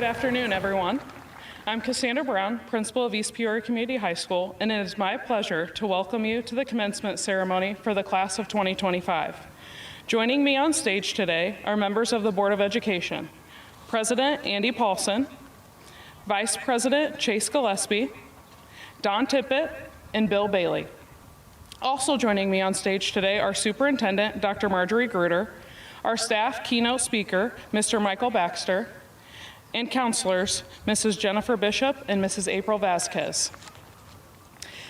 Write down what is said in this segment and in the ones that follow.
Good afternoon, everyone. I'm Cassandra Brown, principal of East Peoria Community High School, and it is my pleasure to welcome you to the commencement ceremony for the class of 2025. Joining me on stage today are members of the Board of Education, President Andy Paulson, Vice President Chase Gillespie, Don Tippett, and Bill Bailey. Also joining me on stage today are Superintendent Dr. Marjorie Gruder, our staff keynote speaker, Mr. Michael Baxter, and counselors, Mrs. Jennifer Bishop and Mrs. April Vasquez.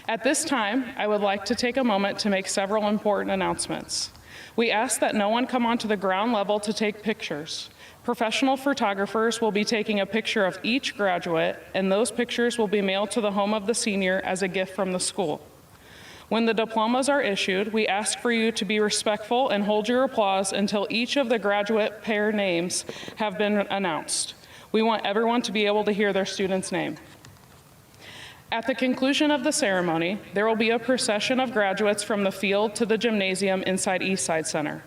At this time, I would like to take a moment to make several important announcements. We ask that no one come onto the ground level to take pictures. Professional photographers will be taking a picture of each graduate, and those pictures will be mailed to the home of the senior as a gift from the school. When the diplomas are issued, we ask for you to be respectful and hold your applause until each of the graduate pair names have been announced. We want everyone to be able to hear their student's name. At the conclusion of the ceremony, there will be a procession of graduates from the field to the gymnasium inside Eastside Center.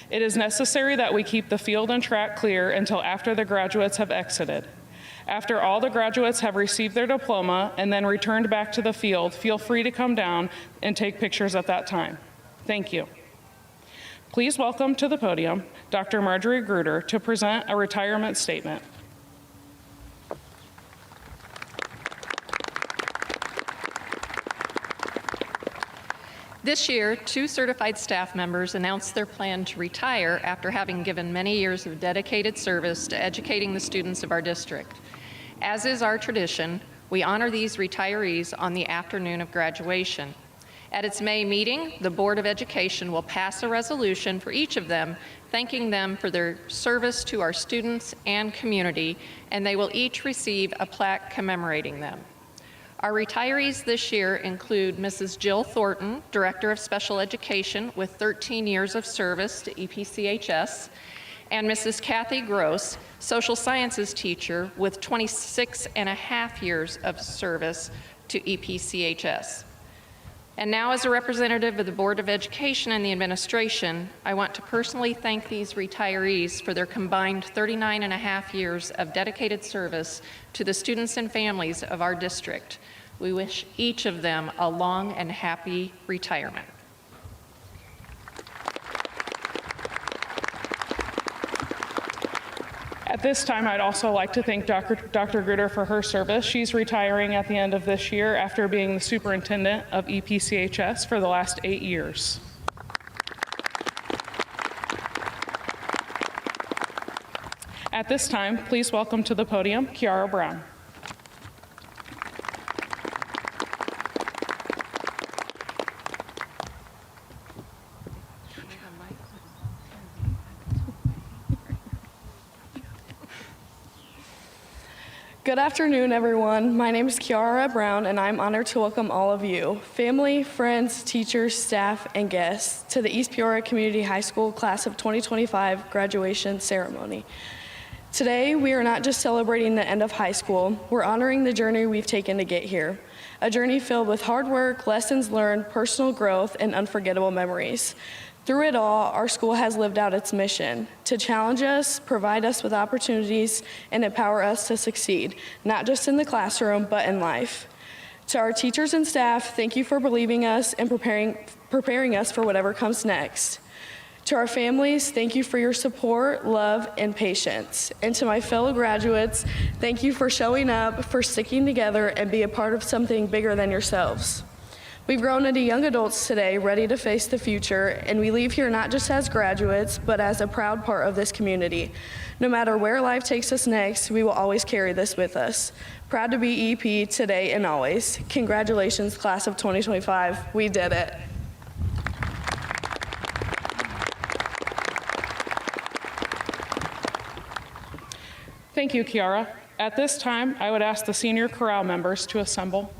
It is necessary that we keep the field and track clear until after the graduates have exited. After all the graduates have received their diploma and then returned back to the field, feel free to come down and take pictures at that time. Thank you. Please welcome to the podium Dr. Marjorie Gruder to present a retirement statement. This year, 2 certified staff members announced their plan to retire after having given many years of dedicated service to educating the students of our district. As is our tradition, we honor these retirees on the afternoon of graduation. At its May meeting, the Board of Education will pass a resolution for each of them, thanking them for their service to our students and community, and they will each receive a plaque commemorating them. Our retirees this year include Mrs. Jill Thornton, Director of Special Education with 13 years of service to EPCHS, and Mrs. Kathy Gross, Social Sciences teacher with 26 and a half years of service to EPCHS. And now, as a representative of the Board of Education and the administration, I want to personally thank these retirees for their combined 39 and a half years of dedicated service to the students and families of our district. We wish each of them a long and happy retirement. At this time, I'd also like to thank Dr. Gruder for her service. She's retiring at the end of this year after being the superintendent of EPCHS for the last 8 years. At this time, please welcome to the podium Kiara Brown. Good afternoon, everyone. My name is Kiara Brown, and I'm honored to welcome all of you, family, friends, teachers, staff, and guests, to the East Peoria Community High School Class of 2025 graduation ceremony. Today, we are not just celebrating the end of high school, we're honoring the journey we've taken to get here, a journey filled with hard work, lessons learned, personal growth, and unforgettable memories. Through it all, our school has lived out its mission to challenge us, provide us with opportunities, and empower us to succeed, not just in the classroom, but in life. To our teachers and staff, thank you for believing us and preparing us for whatever comes next. To our families, thank you for your support, love, and patience. And to my fellow graduates, thank you for showing up, for sticking together, and be a part of something bigger than yourselves. We've grown into young adults today, ready to face the future, and we leave here not just as graduates, but as a proud part of this community. No matter where life takes us next, we will always carry this with us. Proud to be EP today and always. Congratulations, class of 2025. We did it. Thank you, Kiara. At this time, I would ask the senior chorale members to assemble.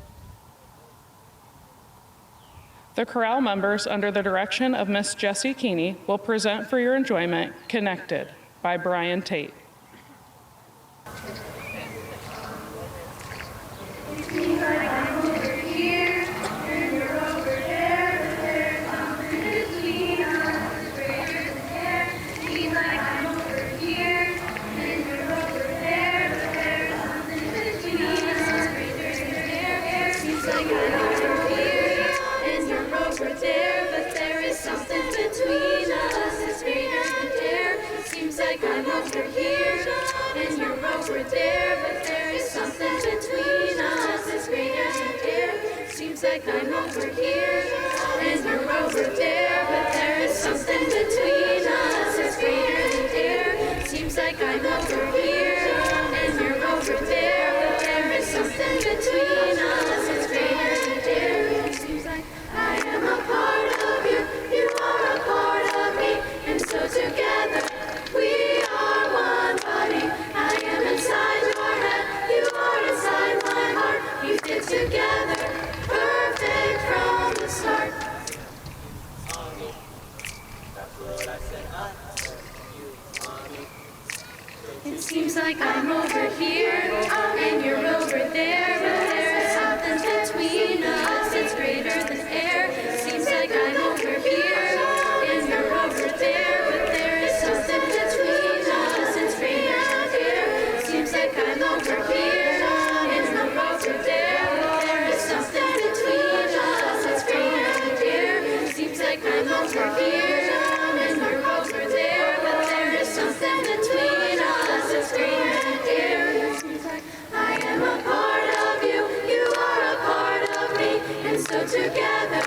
The chorale members, under the direction of Miss Jessie Keeney, will present for your enjoyment "Connected" by Brian Tate. There there, but there is something between us. It's greater than air. Seems like I'm over here, and you're over there, but there is something between us. It's greater than air. Seems like I'm over here, and you're over there, but there is something between us. It's greater than air. Seems like I am a part of you, you are a part of me, and so together we are one body. I am inside your head, you are inside my heart. We fit together, perfect from the start. It seems like I'm over here, and you're over there, but there is something between us. It's greater than air. Seems like I'm over here, and you're over there, but there is something between us. It's greater than air. Seems like I'm over here, and you're over there, but there is something between us. It's greater than air. Seems like I'm over here, and you're over there, but there is something between us. It's greater than air. Seems like I am a part of you, you are a part of me, and so together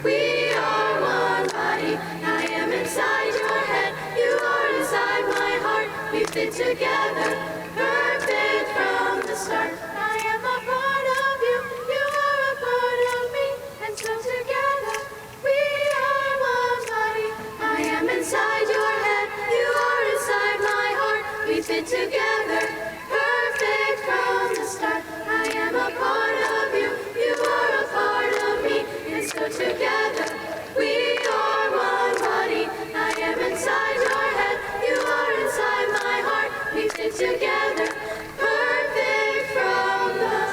we are one body. I am inside your head, you are inside my heart. We fit together, perfect from the start. I am a part of you, you are a part of me, and so together we are one body. I am inside your head, you are inside my heart. We fit together, perfect from the start. I am a part of you, you are a part of me, and so together we are one body. I am inside your head, you are inside my heart. We fit together, perfect from the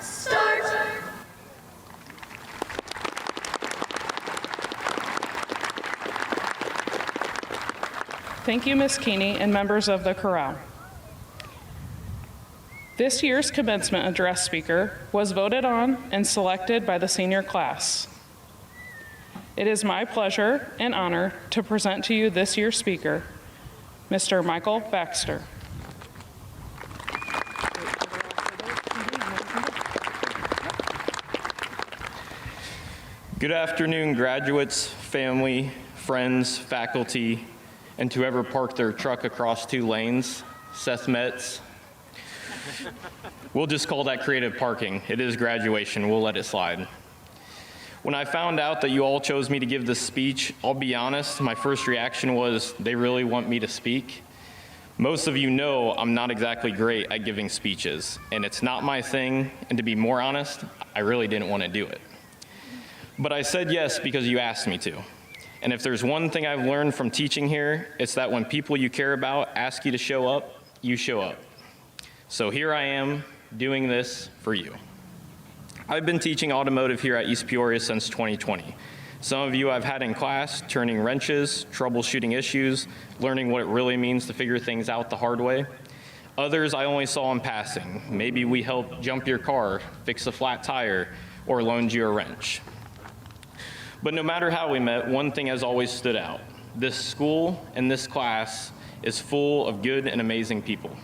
start. Thank you, Ms. Keeney and members of the Choral. This year's commencement address speaker was voted on and selected by the senior class. It is my pleasure and honor to present to you this year's speaker, Mr. Michael Baxter. Good afternoon, graduates, family, friends, faculty, and to whoever parked their truck across 2 lanes, Seth Metz. We'll just call that creative parking. It is graduation. We'll let it slide. When I found out that you all chose me to give this speech, I'll be honest, my first reaction was, they really want me to speak? Most of you know I'm not exactly great at giving speeches, and it's not my thing, and to be more honest, I really didn't want to do it. But I said yes because you asked me to. And if there's one thing I've learned from teaching here, it's that when people you care about ask you to show up, you show up. So here I am doing this for you. I've been teaching automotive here at East Peoria since 2020. Some of you I've had in class turning wrenches, troubleshooting issues, learning what it really means to figure things out the hard way. Others I only saw in passing. Maybe we helped jump your car, fix a flat tire, or loaned you a wrench. But no matter how we met, one thing has always stood out. This school and this class is full of good and amazing people.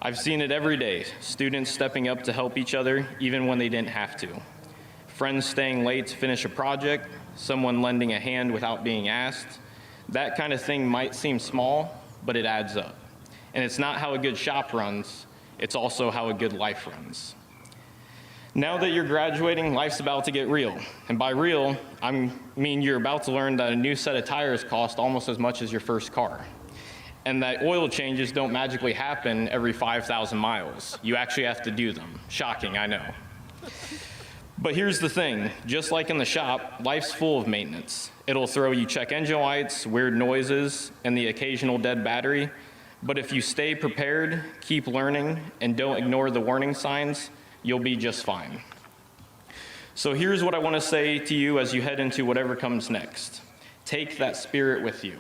I've seen it every day, students stepping up to help each other even when they didn't have to. Friends staying late to finish a project, someone lending a hand without being asked. That kind of thing might seem small, but it adds up. And it's not how a good shop runs, it's also how a good life runs. Now that you're graduating, life's about to get real. And by real, I mean you're about to learn that a new set of tires cost almost as much as your first car. And that oil changes don't magically happen every 5,000 miles. You actually have to do them. Shocking, I know. But here's the thing, just like in the shop, life's full of maintenance. It'll throw you check engine lights, weird noises, and the occasional dead battery. But if you stay prepared, keep learning, and don't ignore the warning signs, you'll be just fine. So here's what I want to say to you as you head into whatever comes next. Take that spirit with you.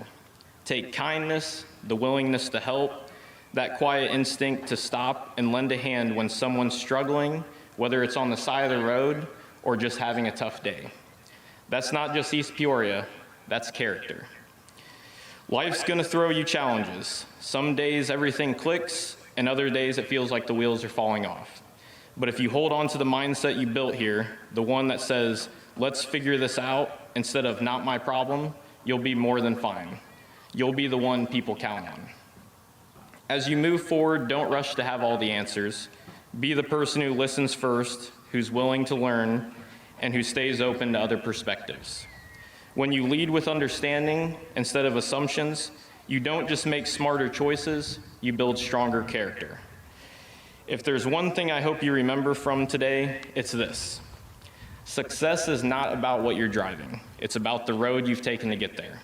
Take kindness, the willingness to help, that quiet instinct to stop and lend a hand when someone's struggling, whether it's on the side of the road or just having a tough day. That's not just East Peoria, that's character. Life's gonna throw you challenges. Some days everything clicks, and other days it feels like the wheels are falling off. But if you hold on to the mindset you built here, the one that says, let's figure this out instead of not my problem, you'll be more than fine. You'll be the one people count on. As you move forward, don't rush to have all the answers. Be the person who listens first, who's willing to learn, and who stays open to other perspectives. When you lead with understanding instead of assumptions, you don't just make smarter choices, you build stronger character. If there's one thing I hope you remember from today, it's this. Success is not about what you're driving. It's about the road you've taken to get there.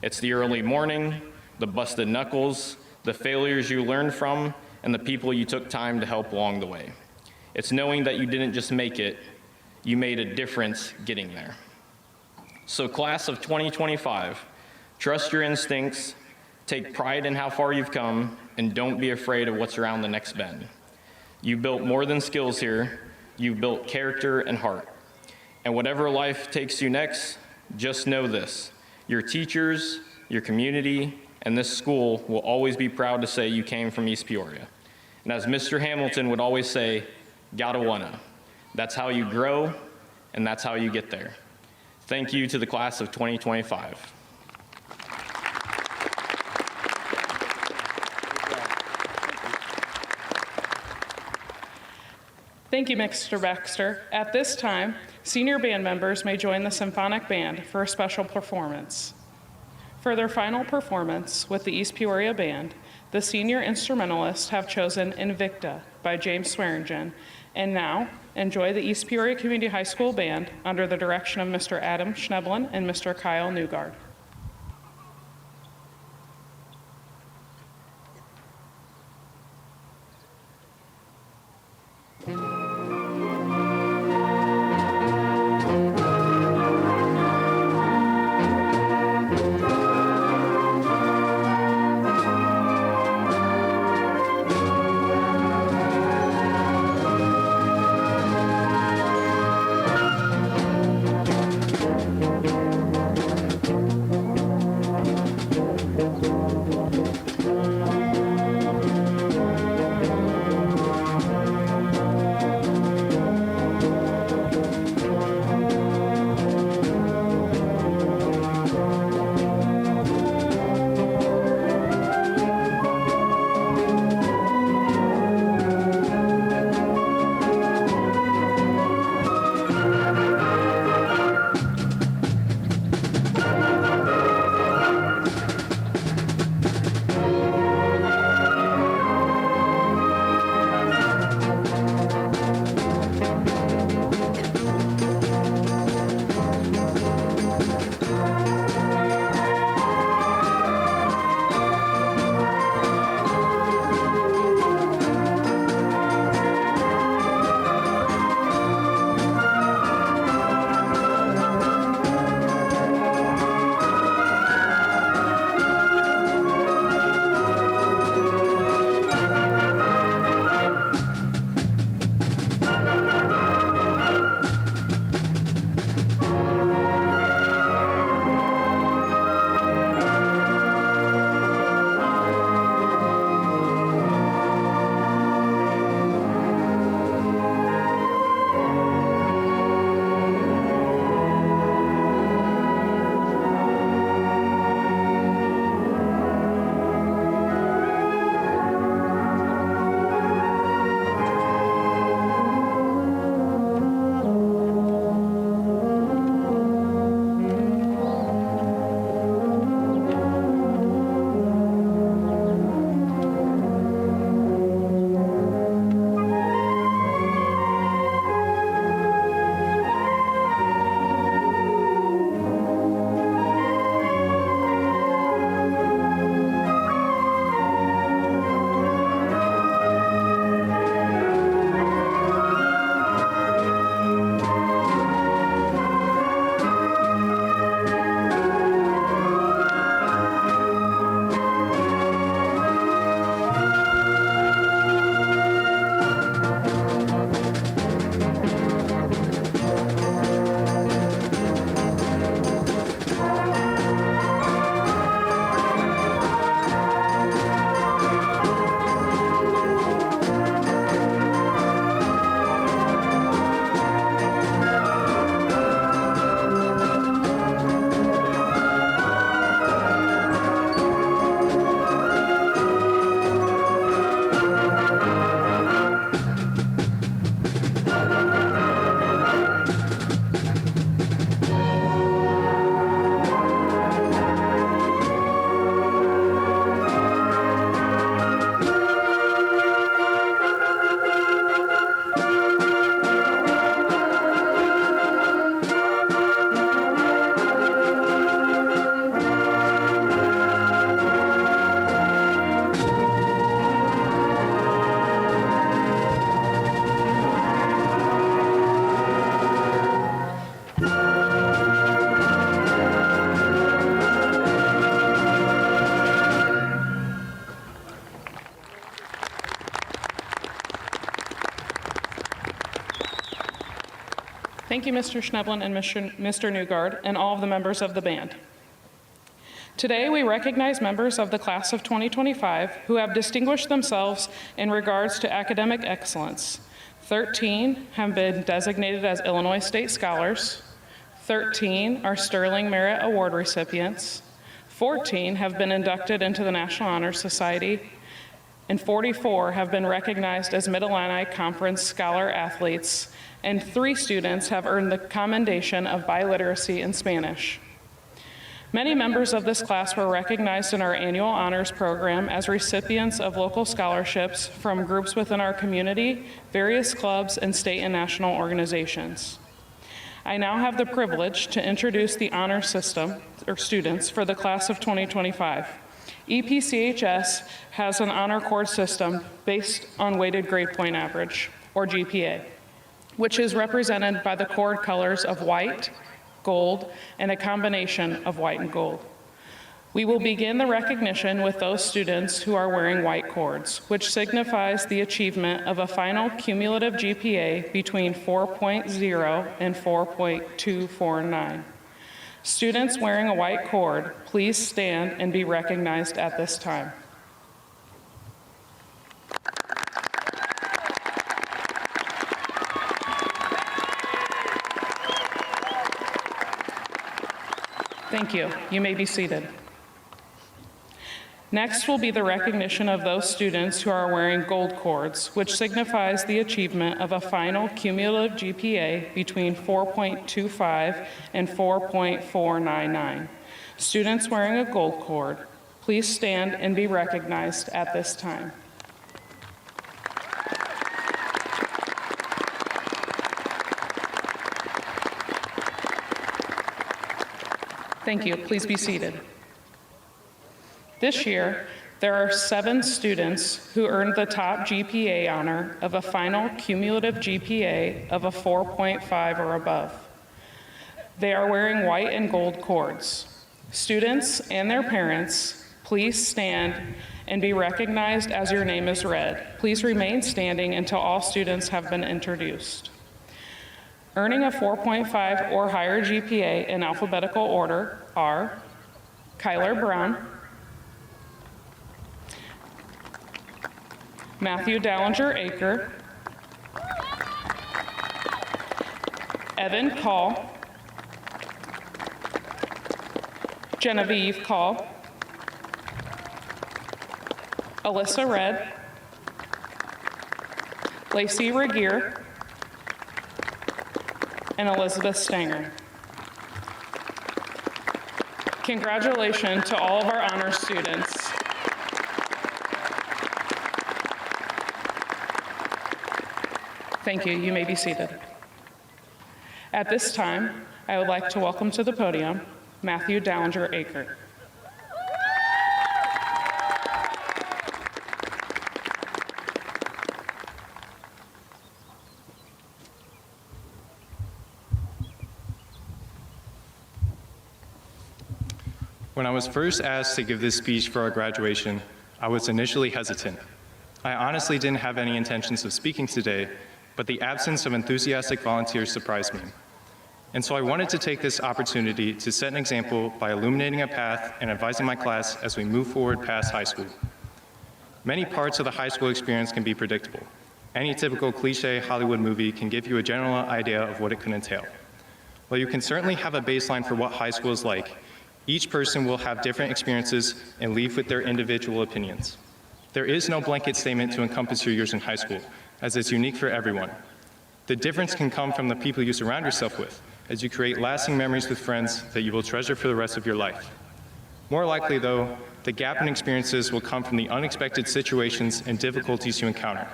It's the early morning, the busted knuckles, the failures you learned from, and the people you took time to help along the way. It's knowing that you didn't just make it, you made a difference getting there. So class of 2025, trust your instincts, take pride in how far you've come, and don't be afraid of what's around the next bend. You built more than skills here, you built character and heart. And whatever life takes you next, just know this, your teachers, your community, and this school will always be proud to say you came from East Peoria. And as Mr. Hamilton would always say, gotta wanna. That's how you grow, and that's how you get there. Thank you to the class of 2025. Thank you, Mr. Baxter. At this time, senior band members may join the symphonic band for a special performance. For their final performance with the East Peoria Band, the senior instrumentalists have chosen Invicta by James Swearingen. And now, enjoy the East Peoria Community High School Band under the direction of Mr. Adam Schneblin and Mr. Kyle Newgard. Thank you, Mr. Schneblin and Mr. Newgard, and all of the members of the band. Today, we recognize members of the class of 2025 who have distinguished themselves in regards to academic excellence. 13 have been designated as Illinois State Scholars. 13 are Sterling Merit Award recipients. 14 have been inducted into the National Honor Society. And 44 have been recognized as Mid-Illini Conference Scholar Athletes. And 3 students have earned the commendation of biliteracy in Spanish. Many members of this class were recognized in our annual honors program as recipients of local scholarships from groups within our community, various clubs, and state and national organizations. I now have the privilege to introduce the honor system, or students, for the class of 2025. EPCHS has an honor cord system based on weighted grade point average, or GPA, which is represented by the cord colors of white, gold, and a combination of white and gold. We will begin the recognition with those students who are wearing white cords, which signifies the achievement of a final cumulative GPA between 4.0 and 4.249. Students wearing a white cord, please stand and be recognized at this time. Thank you. You may be seated. Next will be the recognition of those students who are wearing gold cords, which signifies the achievement of a final cumulative GPA between 4.25 and 4.499. Students wearing a gold cord, please stand and be recognized at this time. Thank you. Please be seated. This year, there are 7 students who earned the top GPA honor of a final cumulative GPA of a 4.5 or above. They are wearing white and gold cords. Students and their parents, please stand and be recognized as your name is read. Please remain standing until all students have been introduced. Earning a 4.5 or higher GPA in alphabetical order are Kyler Brown, Matthew Dallinger-Aker, Evan Call, Genevieve Call, Alyssa Red, Lacey Regier, and Elizabeth Stanger. Congratulations to all of our honor students. Thank you. You may be seated. At this time, I would like to welcome to the podium Matthew Dallinger-Aker. When I was first asked to give this speech for our graduation, I was initially hesitant. I honestly didn't have any intentions of speaking today, but the absence of enthusiastic volunteers surprised me. And so I wanted to take this opportunity to set an example by illuminating a path and advising my class as we move forward past high school. Many parts of the high school experience can be predictable. Any typical cliche Hollywood movie can give you a general idea of what it could entail. While you can certainly have a baseline for what high school is like, each person will have different experiences and leave with their individual opinions. There is no blanket statement to encompass your years in high school, as it's unique for everyone. The difference can come from the people you surround yourself with, as you create lasting memories with friends that you will treasure for the rest of your life. More likely, though, the gap in experiences will come from the unexpected situations and difficulties you encounter.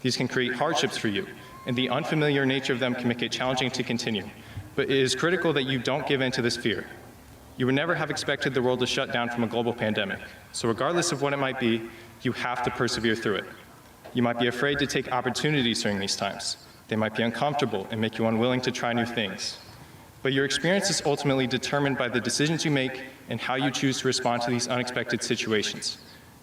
These can create hardships for you, and the unfamiliar nature of them can make it challenging to continue. But it is critical that you don't give in to this fear. You would never have expected the world to shut down from a global pandemic, so regardless of what it might be, you have to persevere through it. You might be afraid to take opportunities during these times. They might be uncomfortable and make you unwilling to try new things. But your experience is ultimately determined by the decisions you make and how you choose to respond to these unexpected situations.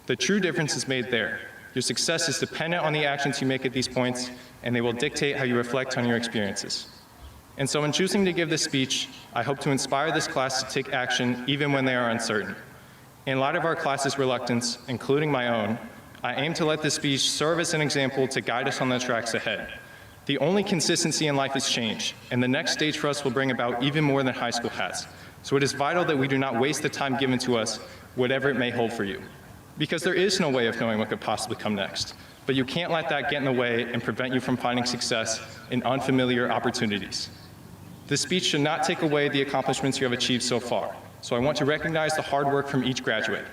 The true difference is made there. Your success is dependent on the actions you make at these points, and they will dictate how you reflect on your experiences. And so in choosing to give this speech, I hope to inspire this class to take action even when they are uncertain. In light of our class's reluctance, including my own, I aim to let this speech serve as an example to guide us on the tracks ahead. The only consistency in life is change, and the next stage for us will bring about even more than high school has. So it is vital that we do not waste the time given to us, whatever it may hold for you. Because there is no way of knowing what could possibly come next. But you can't let that get in the way and prevent you from finding success in unfamiliar opportunities. This speech should not take away the accomplishments you have achieved so far, so I want to recognize the hard work from each graduate.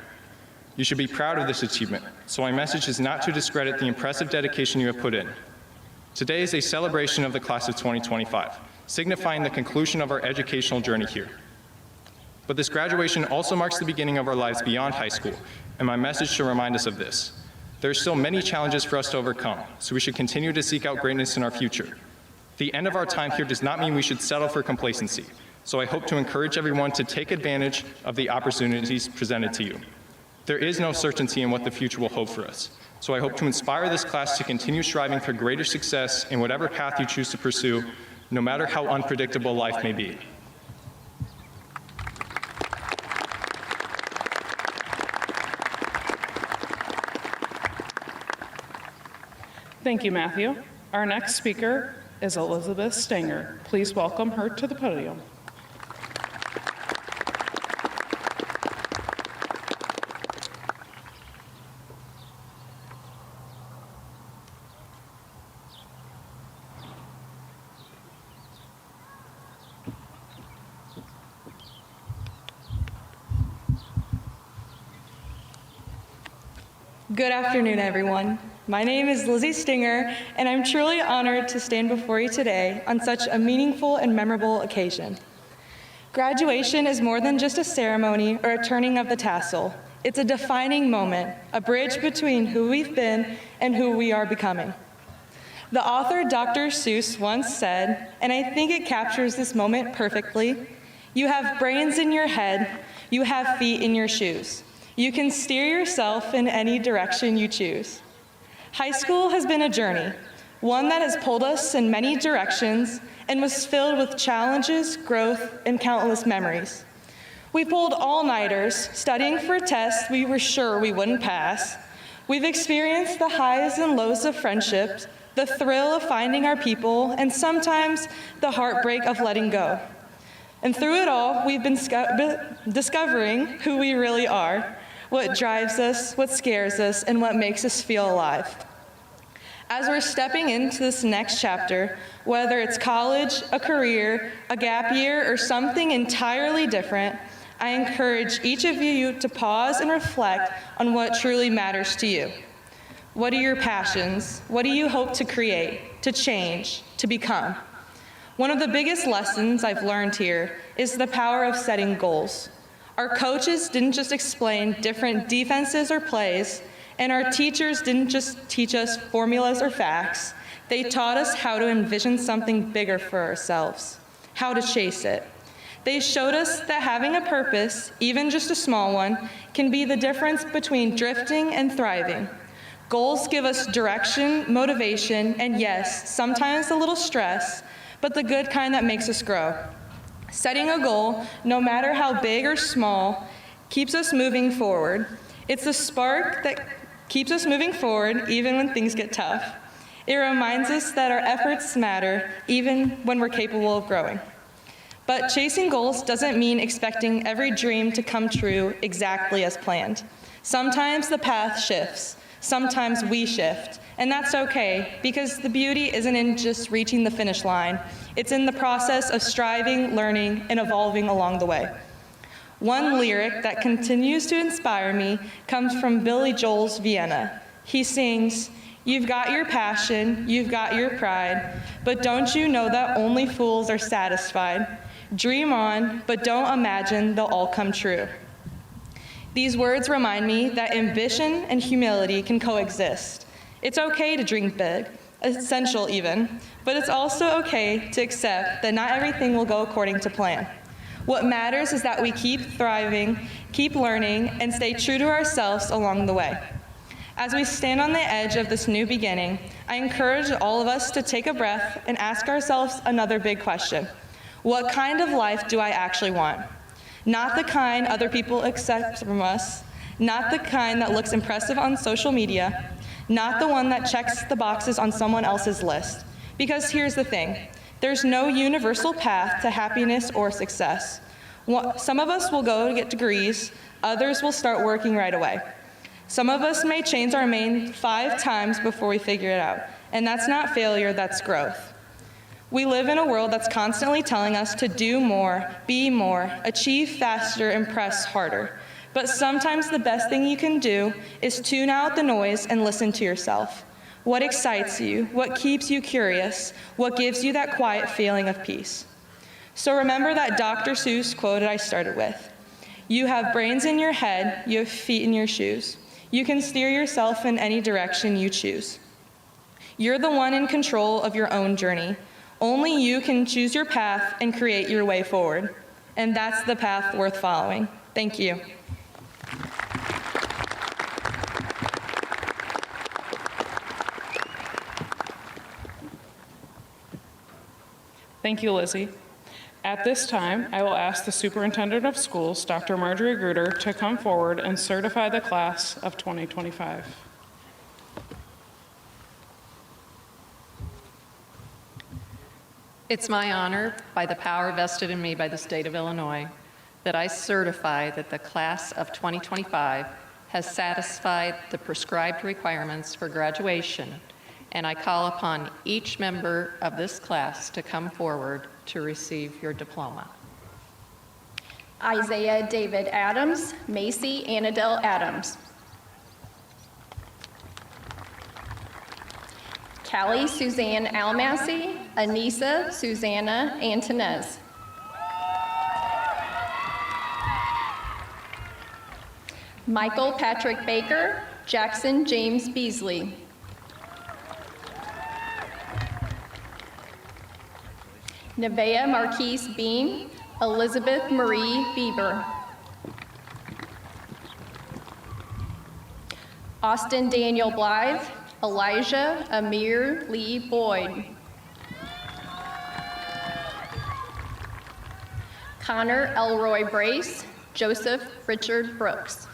You should be proud of this achievement, so my message is not to discredit the impressive dedication you have put in. Today is a celebration of the class of 2025, signifying the conclusion of our educational journey here. But this graduation also marks the beginning of our lives beyond high school, and my message should remind us of this. There are still many challenges for us to overcome, so we should continue to seek out greatness in our future. The end of our time here does not mean we should settle for complacency, so I hope to encourage everyone to take advantage of the opportunities presented to you. There is no certainty in what the future will hold for us, so I hope to inspire this class to continue striving for greater success in whatever path you choose to pursue, no matter how unpredictable life may be. Thank you, Matthew. Our next speaker is Elizabeth Stanger. Please welcome her to the podium. Good afternoon, everyone. My name is Lizzie Stinger, and I'm truly honored to stand before you today on such a meaningful and memorable occasion. Graduation is more than just a ceremony or a turning of the tassel. It's a defining moment, a bridge between who we've been and who we are becoming. The author Dr. Seuss once said, and I think it captures this moment perfectly, "You have brains in your head, you have feet in your shoes. You can steer yourself in any direction you choose." High school has been a journey, one that has pulled us in many directions and was filled with challenges, growth, and countless memories. We pulled all-nighters, studying for tests we were sure we wouldn't pass. We've experienced the highs and lows of friendships, the thrill of finding our people, and sometimes the heartbreak of letting go. And through it all, we've been discovering who we really are, what drives us, what scares us, and what makes us feel alive. As we're stepping into this next chapter, whether it's college, a career, a gap year, or something entirely different, I encourage each of you to pause and reflect on what truly matters to you. What are your passions? What do you hope to create, to change, to become? One of the biggest lessons I've learned here is the power of setting goals. Our coaches didn't just explain different defenses or plays, and our teachers didn't just teach us formulas or facts. They taught us how to envision something bigger for ourselves, how to chase it. They showed us that having a purpose, even just a small one, can be the difference between drifting and thriving. Goals give us direction, motivation, and yes, sometimes a little stress, but the good kind that makes us grow. Setting a goal, no matter how big or small, keeps us moving forward. It's the spark that keeps us moving forward even when things get tough. It reminds us that our efforts matter even when we're capable of growing. But chasing goals doesn't mean expecting every dream to come true exactly as planned. Sometimes the path shifts. Sometimes we shift, and that's okay, because the beauty isn't in just reaching the finish line. It's in the process of striving, learning, and evolving along the way. One lyric that continues to inspire me comes from Billy Joel's Vienna. He sings, "You've got your passion, you've got your pride, but don't you know that only fools are satisfied? Dream on, but don't imagine they'll all come true." These words remind me that ambition and humility can coexist. It's okay to dream big, essential even, but it's also okay to accept that not everything will go according to plan. What matters is that we keep thriving, keep learning, and stay true to ourselves along the way. As we stand on the edge of this new beginning, I encourage all of us to take a breath and ask ourselves another big question. What kind of life do I actually want? Not the kind other people accept from us, not the kind that looks impressive on social media, not the one that checks the boxes on someone else's list. Because here's the thing, there's no universal path to happiness or success. Some of us will go to get degrees, others will start working right away. Some of us may change our mind 5 times before we figure it out, and that's not failure, that's growth. We live in a world that's constantly telling us to do more, be more, achieve faster, and press harder. But sometimes the best thing you can do is tune out the noise and listen to yourself. What excites you? What keeps you curious? What gives you that quiet feeling of peace? So remember that Dr. Seuss quote I started with. You have brains in your head, you have feet in your shoes. You can steer yourself in any direction you choose. You're the one in control of your own journey. Only you can choose your path and create your way forward. And that's the path worth following. Thank you. Thank you, Lizzie. At this time, I will ask the Superintendent of Schools, Dr. Marjorie Gruder, to come forward and certify the class of 2025. It's my honor, by the power vested in me by the state of Illinois, that I certify that the class of 2025 has satisfied the prescribed requirements for graduation, and I call upon each member of this class to come forward to receive your diploma. Isaiah David Adams, Macy Annadelle Adams. Callie Suzanne Almassy, Anissa Susanna Antonez. Michael Patrick Baker, Jackson James Beasley. Nevaeh Marquise Beam, Elizabeth Marie Bieber. Austin Daniel Blythe, Elijah Amir Lee Boyd. Connor Elroy Brace, Joseph Richard Brooks.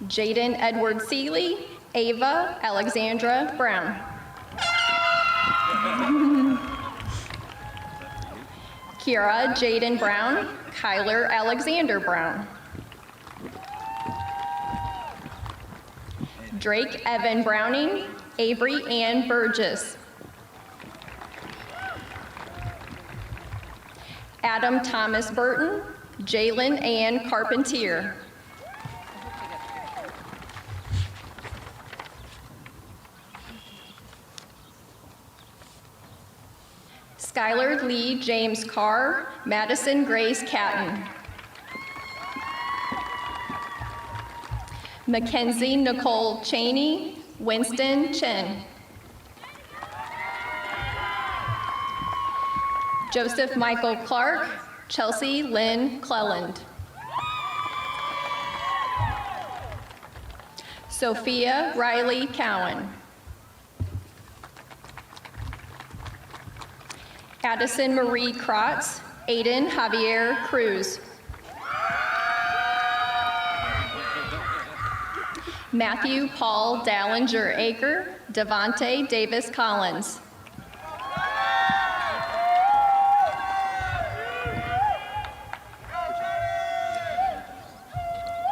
Jaden Edward Seeley, Ava Alexandra Brown. Kiara Jaden Brown, Kyler Alexander Brown. Drake Evan Browning, Avery Ann Burgess. Adam Thomas Burton, Jalen Ann Carpentier. Skylar Lee James Carr, Madison Grace Catton. Mackenzie Nicole Cheney, Winston Chen. Joseph Michael Clark, Chelsea Lynn Cleland. Sophia Riley Cowan. Addison Marie Krotz, Aiden Javier Cruz. Matthew Paul Dallinger Aker, Devontae Davis Collins.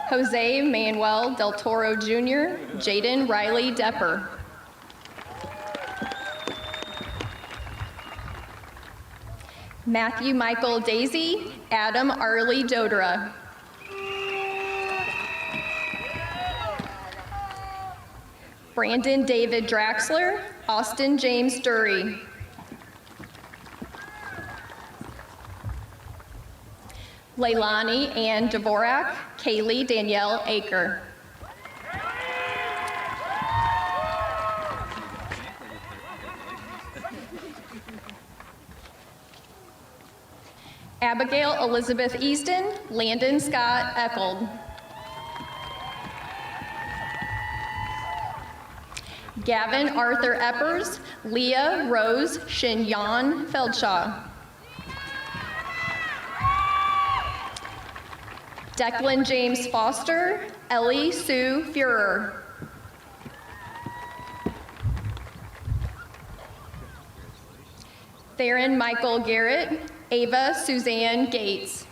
Jose Manuel Del Toro Jr., Jaden Riley Depper. Matthew Michael Daisy, Adam Arlie Dodra. Brandon David Draxler, Austin James Dury. Leilani Ann Dvorak, Kaylee Danielle Aker. Abigail Elizabeth Easton, Landon Scott Eckold. Gavin Arthur Eppers, Leah Rose Shin-Yan Feldshaw. Declan James Foster, Ellie Sue Fuhrer. Theron Michael Garrett, Ava Suzanne Gates.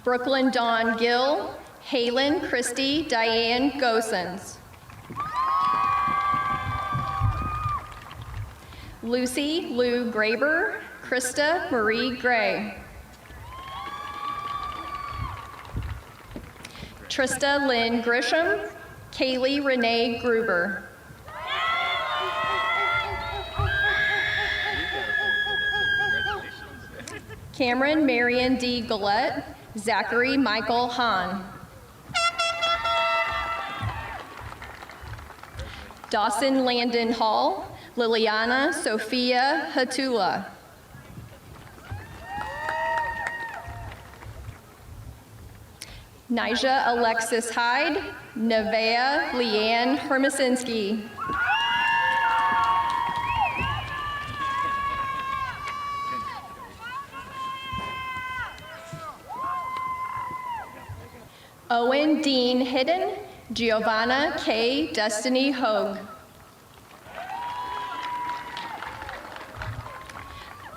Brooklyn Dawn Gill, Halen Christy Diane Gosens. Lucy Lou Graber, Krista Marie Gray. Trista Lynn Grisham, Kaylee Renee Gruber. Cameron Marion D. Gillette, Zachary Michael Hahn. Dawson Landon Hall, Liliana Sophia Hatula. Nija Alexis Hyde, Nevea Leanne Hermasinski. Owen Dean Hidden, Giovanna K. Destiny Hogue.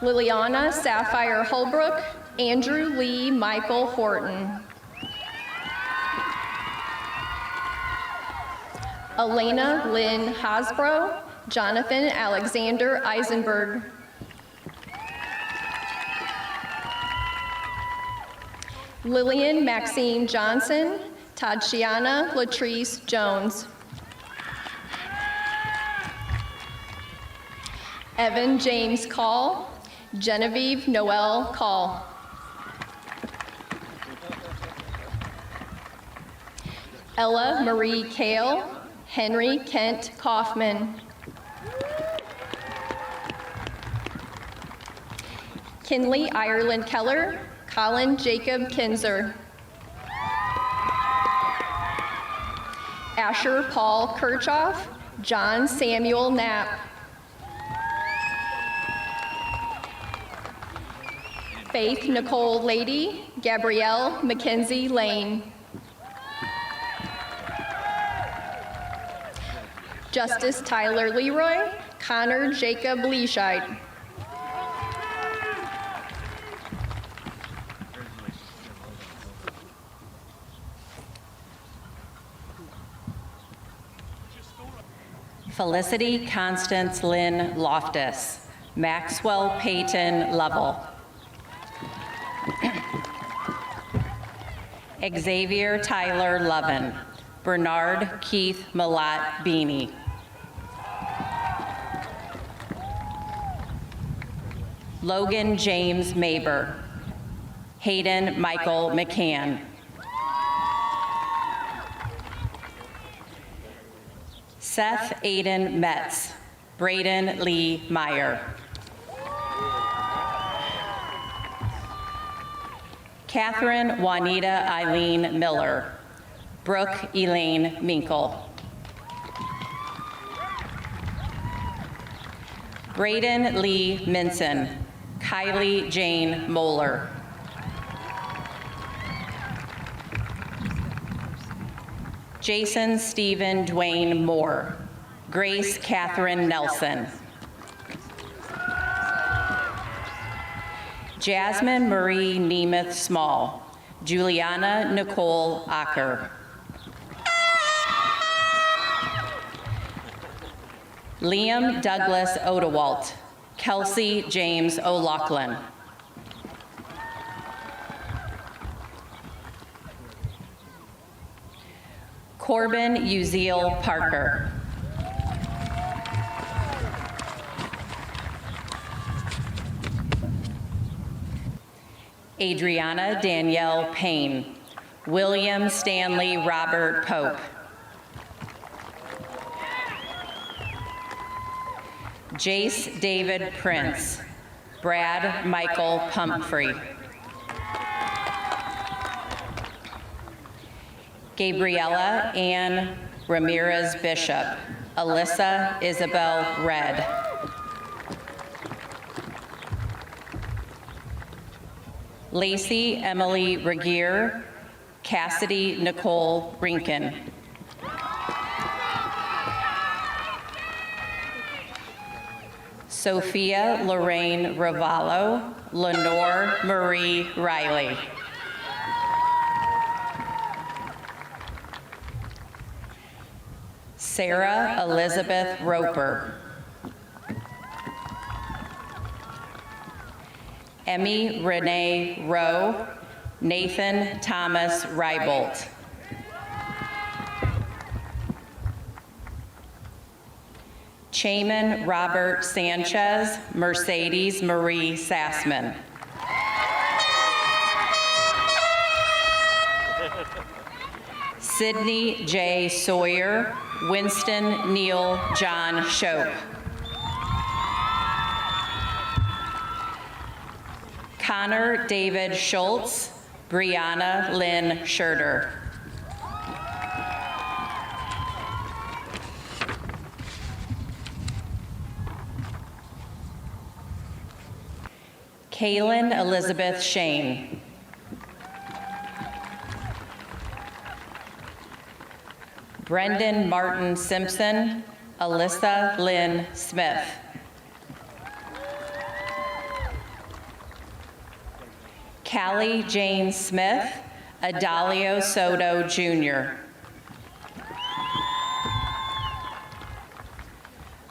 Liliana Sapphire Holbrook, Andrew Lee Michael Horton. Elena Lynn Hasbro, Jonathan Alexander Eisenberg. Lillian Maxine Johnson, Tatiana Latrice Jones. Evan James Call, Genevieve Noel Call. Ella Marie Kale, Henry Kent Kaufman. Kinley Ireland Keller, Colin Jacob Kinzer. Asher Paul Kirchhoff, John Samuel Knapp. Faith Nicole Lady, Gabrielle Mackenzie Lane. Justice Tyler Leroy, Connor Jacob Leascheid. Felicity Constance Lynn Loftus, Maxwell Peyton Lovell. Xavier Tyler Lovin, Bernard Keith Malat Beanie. Logan James Maber, Hayden Michael McCann. Seth Aiden Metz, Braden Lee Meyer. Catherine Juanita Eileen Miller, Brooke Elaine Minkle. Braden Lee Minson, Kylie Jane Moeller. Jason Stephen Dwayne Moore, Grace Catherine Nelson. Jasmine Marie Nemeth Small, Juliana Nicole Acker. Liam Douglas Odewalt, Kelsey James O'Loughlin. Corbin Uziel Parker. Adriana Danielle Payne, William Stanley Robert Pope. Jace David Prince, Brad Michael Pumphrey. Gabriella Ann Ramirez Bishop, Alyssa Isabel Red. Lacey Emily Regier, Cassidy Nicole Rinkin. Sophia Lorraine Ravallo, Lenore Marie Riley. Sarah Elizabeth Roper. Emmy Renee Rowe, Nathan Thomas Rybolt. Chaman Robert Sanchez, Mercedes Marie Sassman. Sydney J. Sawyer, Winston Neil John Shope. Connor David Schultz, Brianna Lynn Scherter. Kaylin Elizabeth Shane. Brendan Martin Simpson, Alyssa Lynn Smith. Callie Jane Smith, Adalio Soto Jr.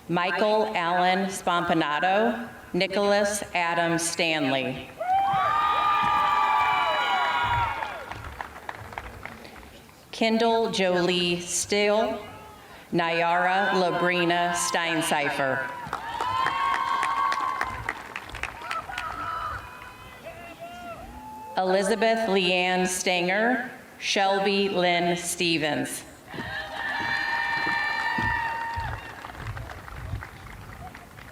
Michael Allen Spompanato, Nicholas Adam Stanley. Kendall Jolie Still, Nayara Labrina Steinseifer. Elizabeth Leanne Stanger, Shelby Lynn Stevens.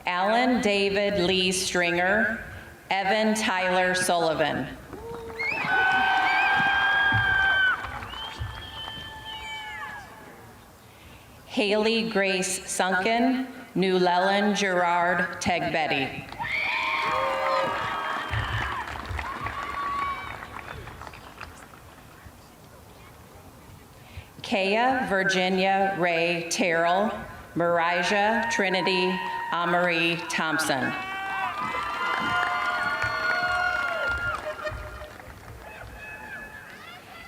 Alan David Lee Stringer, Evan Tyler Sullivan. Haley Grace Sunken, Newlellen Gerard Tegbetty. Kaya Virginia Ray Terrell, Marijah Trinity Amory Thompson.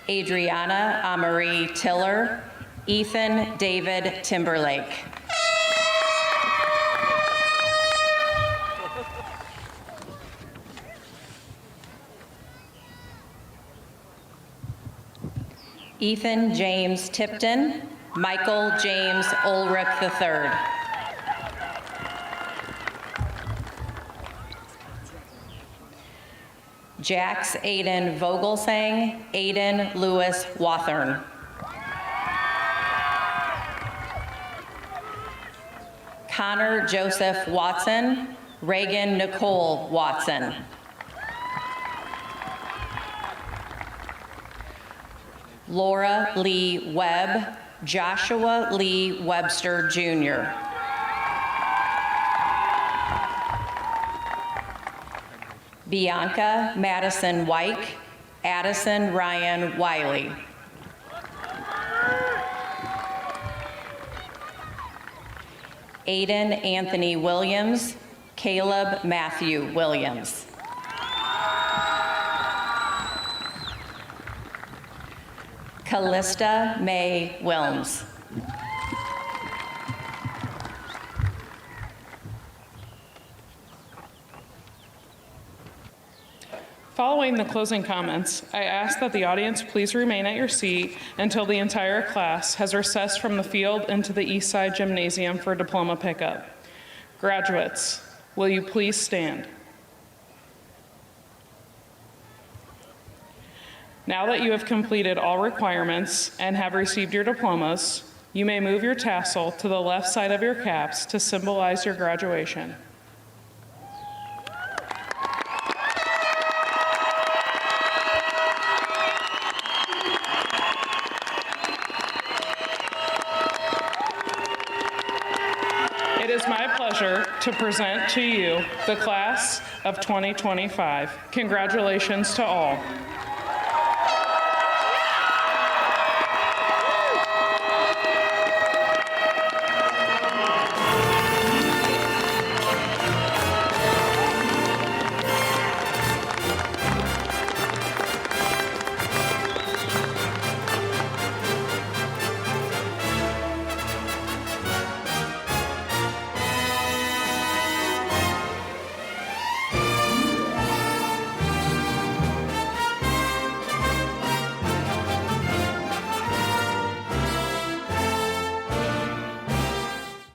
Adriana Amory Tiller, Ethan David Timberlake. Ethan James Tipton, Michael James Ulrich III. Jax Aiden Vogelsang, Aiden Lewis Wathern. Connor Joseph Watson, Reagan Nicole Watson. Laura Lee Webb, Joshua Lee Webster Jr. Bianca Madison Wyke, Addison Ryan Wiley. Aiden Anthony Williams, Caleb Matthew Williams. Callista May Wilms. Following the closing comments, I ask that the audience please remain at your seat until the entire class has recessed from the field into the East Side Gymnasium for diploma pickup. Graduates, will you please stand? Now that you have completed all requirements and have received your diplomas, you may move your tassel to the left side of your caps to symbolize your graduation. to present to you the class of 2025. Congratulations to all.